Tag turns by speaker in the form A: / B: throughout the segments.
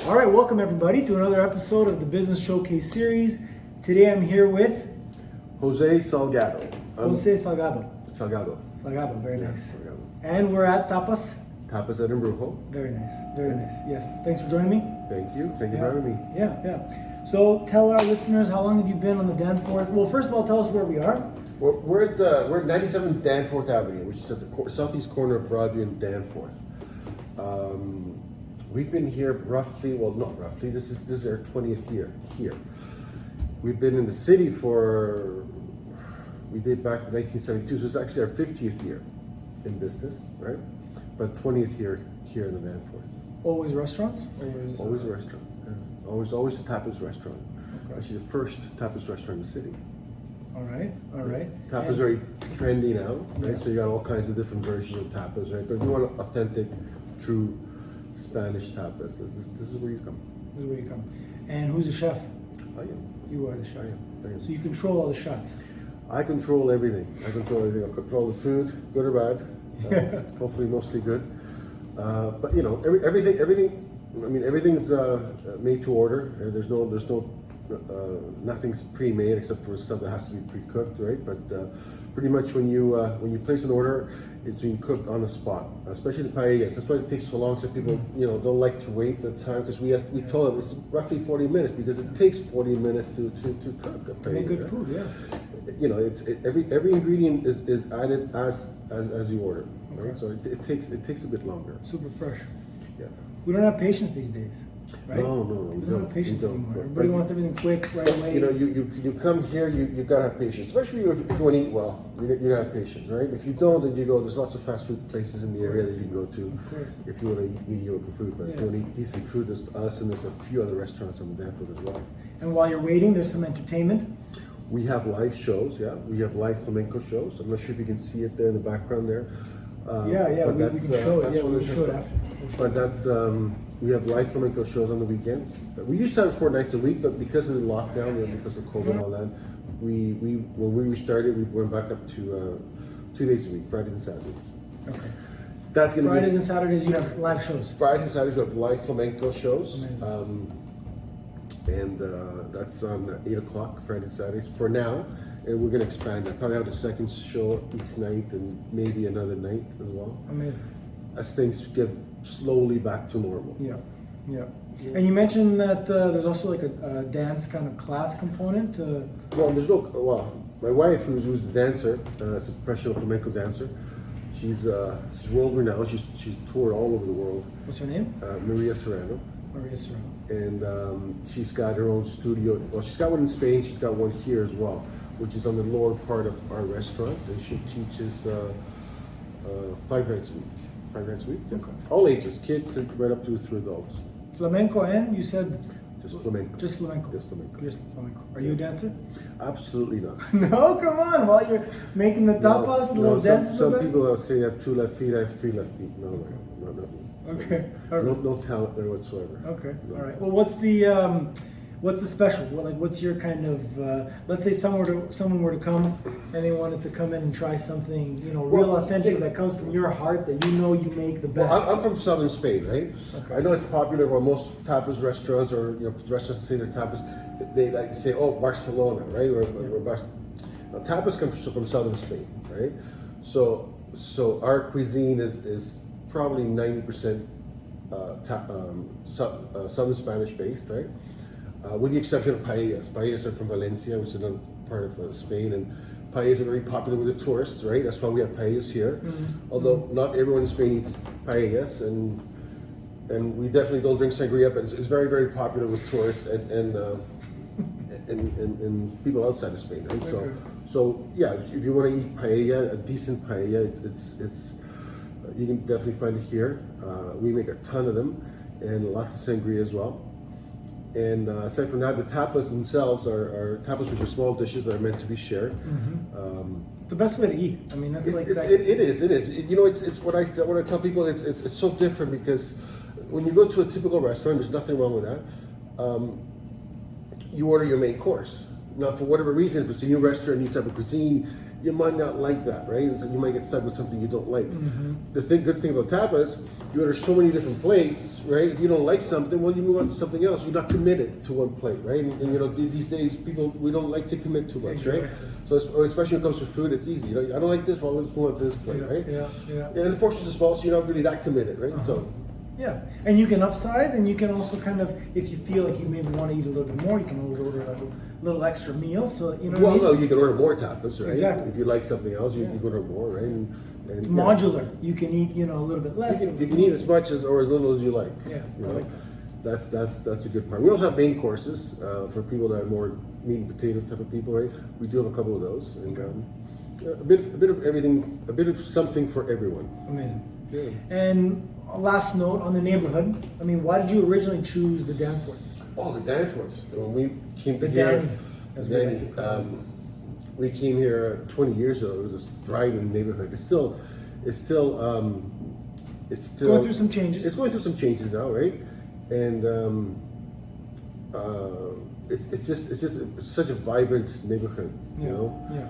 A: All right, welcome everybody to another episode of the Business Showcase series. Today I'm here with
B: Jose Salgado.
A: Jose Salgado.
B: Salgado,
A: Very
B: yeah,
A: nice.
B: Salgado.
A: And we're at Tapas.
B: Tapas at Embrujo.
A: Very nice. Yes, thanks for joining me.
B: Thank you for having me.
A: Yeah. So tell our listeners, how long have you been on the Danforth? Well, first of all, tell us where we are.
B: We're at 97 Danforth Avenue, which is at the southeast corner of Broadview and Danforth. We've been here this is our 20th year here. We've been in the city we date back to 1972, so it's actually our 50th year in business, right? But 20th year here in the Danforth.
A: Always restaurants?
B: Always a restaurant. Yeah. Always a tapas restaurant.
A: Okay.
B: Actually, the first tapas restaurant in the city.
A: All right.
B: Tapas very trendy now, right?
A: Yeah.
B: So you got all kinds of different versions of tapas, right? But if you want an authentic, true Spanish tapas, this is where you come.
A: This is where you come. And who's the chef?
B: I am.
A: You are the chef.
B: I am.
A: So you control all the shots.
B: I control everything. I control the food, good or bad. Hopefully, mostly good. But you know, everything. I mean, everything's made to order. There's no nothing's pre-made except for stuff that has to be pre-cooked, right? But pretty much when you place an order, it's being cooked on the spot. Especially the paellas. That's why it takes so long. So people, don't like to wait the time because we told them it's roughly 40 minutes because it takes 40 minutes to cook a paella.
A: Make good food, yeah.
B: Every ingredient is added as you order, right?
A: Okay.
B: So it takes a bit longer.
A: Super fresh.
B: Yeah.
A: We don't have patience these days, right?
B: No,
A: We don't have patience
B: we don't.
A: anymore.
B: But
A: Everybody wants everything quick, right away.
B: You come here, you gotta have patience, especially if you want to eat well. You gotta have patience, right? If you don't, then you go. There's lots of fast food places in the area that you can go to
A: Of course.
B: if you want to eat mediocre food. But if you want to eat decent food, there's us and there's a few other restaurants on Danforth as well.
A: And while you're waiting, there's some entertainment.
B: We have live shows, yeah. We have live flamenco shows. I'm not sure if you can see it there in the background there.
A: Yeah,
B: but
A: we can show it.
B: that's
A: Yeah,
B: what
A: we'll
B: it
A: show it
B: is.
A: after.
B: But that's we have live flamenco shows on the weekends. We used to have 4 nights a week, but because of the lockdown and because of COVID and all that, when we restarted, we went back up to 2 days a week, Fridays and Saturdays.
A: Okay.
B: That's going to
A: Fridays and Saturdays you have live shows.
B: Fridays and Saturdays we have live flamenco shows,
A: Amazing.
B: and that's on 8 o'clock Friday and Saturdays for now. And we're going to expand that. Probably have a second show each night and maybe another night as well.
A: Amazing.
B: As things get slowly back to normal.
A: Yeah. And you mentioned that there's also like a dance kind of class component.
B: My wife, who's a dancer, is a professional flamenco dancer. She's world renowned. She's toured all over the world.
A: What's her name?
B: Maria Serrano.
A: Maria Serrano.
B: And she's got her own studio. Well, she's got one in Spain. She's got one here as well, which is on the lower part of our restaurant. And she teaches 5 nights a week. 5 nights a week. Yeah.
A: Okay.
B: All ages, kids and right up to adults.
A: Flamenco and you said?
B: Just flamenco.
A: Just flamenco.
B: Just flamenco.
A: Just flamenco. Are you a dancer?
B: Absolutely not.
A: No, come on. While you're making the tapas, a little dance.
B: Some people say I have 2 left feet, I have 3 left feet. No.
A: Okay. All right.
B: No talent there whatsoever.
A: Okay. All right. Well, what's the special? What's your kind of? Let's say someone were to come and they wanted to come in and try something, real authentic that comes from your heart that you make the best.
B: Well, I'm from southern Spain, right?
A: Okay.
B: I know it's popular where most tapas restaurants or restaurants say they're tapas. They like to say, "Oh, Barcelona," right? Or now, tapas comes from southern Spain, right? So our cuisine is probably 90% southern Spanish based, right? With the exception of paellas. Paellas are from Valencia, which is another part of Spain, and paellas are very popular with the tourists, right? That's why we have paellas here. Mm-hmm. Although not everyone in Spain eats paellas, and we definitely don't drink sangria, but it's very, very popular with tourists and people outside of Spain, right? So yeah, if you want to eat paella, a decent paella, it's you can definitely find it here. We make a ton of them, and lots of sangria as well. And aside from that, the tapas themselves are tapas, which are small dishes that are meant to be shared.
A: The best way to eat. I mean, that's like that.
B: It is. You know, it's what I tell people. It's so different because when you go to a typical restaurant, there's nothing wrong with that. You order your main course. Now, for whatever reason, if it's a new restaurant, new type of cuisine, you might not like that, right? And so you might get stuck with something you don't like. The good thing about tapas, you order so many different plates, right? If you don't like something, well, you move on to something else. You're not committed to one plate, right? And you know, these days, we don't like to commit too much, right? So especially when it comes to food, it's easy. You know, I don't like this, well, let's move on to this plate, right?
A: Yeah.
B: And the portions are small, so you're not really that committed, right? So.
A: Yeah, and you can upsize, and you can also kind of, if you feel like you maybe want to eat a little bit more, you can always order like a little extra meal. So you know.
B: Well, no, you can order more tapas, right?
A: Exactly.
B: If you like something else, you can order more, right? And
A: modular. You can eat, you know, a little bit less.
B: You can eat as much or as little as you like.
A: Yeah,
B: you know?
A: I like that.
B: That's a good part. We also have main courses for people that are more meat and potato type of people, right? We do have a couple of those, and a bit of everything, a bit of something for everyone.
A: Amazing.
B: Yeah.
A: And last note on the neighborhood. I mean, why did you originally choose the Danforth?
B: Oh, the Danforth. When we came
A: The
B: here,
A: Danny, as we like to call it.
B: we came here 20 years ago. It was a thriving neighborhood. It's still
A: Going through some changes.
B: It's going through some changes now, right? And it's just such a vibrant neighborhood, you know.
A: Yeah.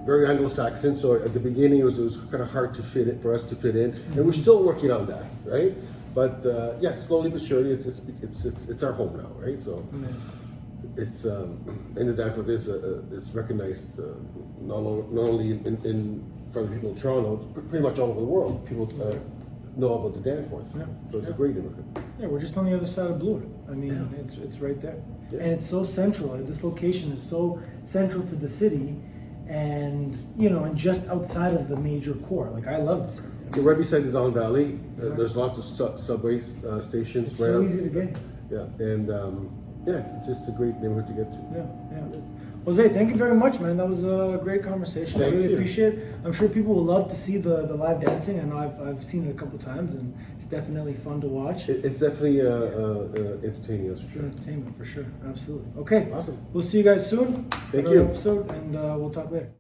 B: Very Anglo-Saxon, so at the beginning it was kind of hard to for us to fit in, and we're still working on that, right? But yeah, slowly but surely, it's our home now, right? So it's and the Danforth is recognized not only in front of people in Toronto, pretty much all over the world. People know about the Danforth, so it's a great neighborhood.
A: Yeah, we're just on the other side of Bloor. I mean, it's right there, and it's so central. Like, this location is so central to the city. And you know, and just outside of the major core, like I love this.
B: We're right beside the Don Valley. There's lots of subway stations.
A: It's so easy to get.
B: Yeah, and it's just a great neighborhood to get to.
A: Yeah. Jose, thank you very much, man. That was a great conversation. I really appreciate it. I'm sure people will love to see the live dancing. I know I've seen it a couple times, and it's definitely fun to watch.
B: It's definitely entertaining, that's for sure.
A: Entertainment, for sure. Absolutely. Okay.
B: Awesome.
A: We'll see you guys soon.
B: Thank you.
A: Episode, and we'll talk later.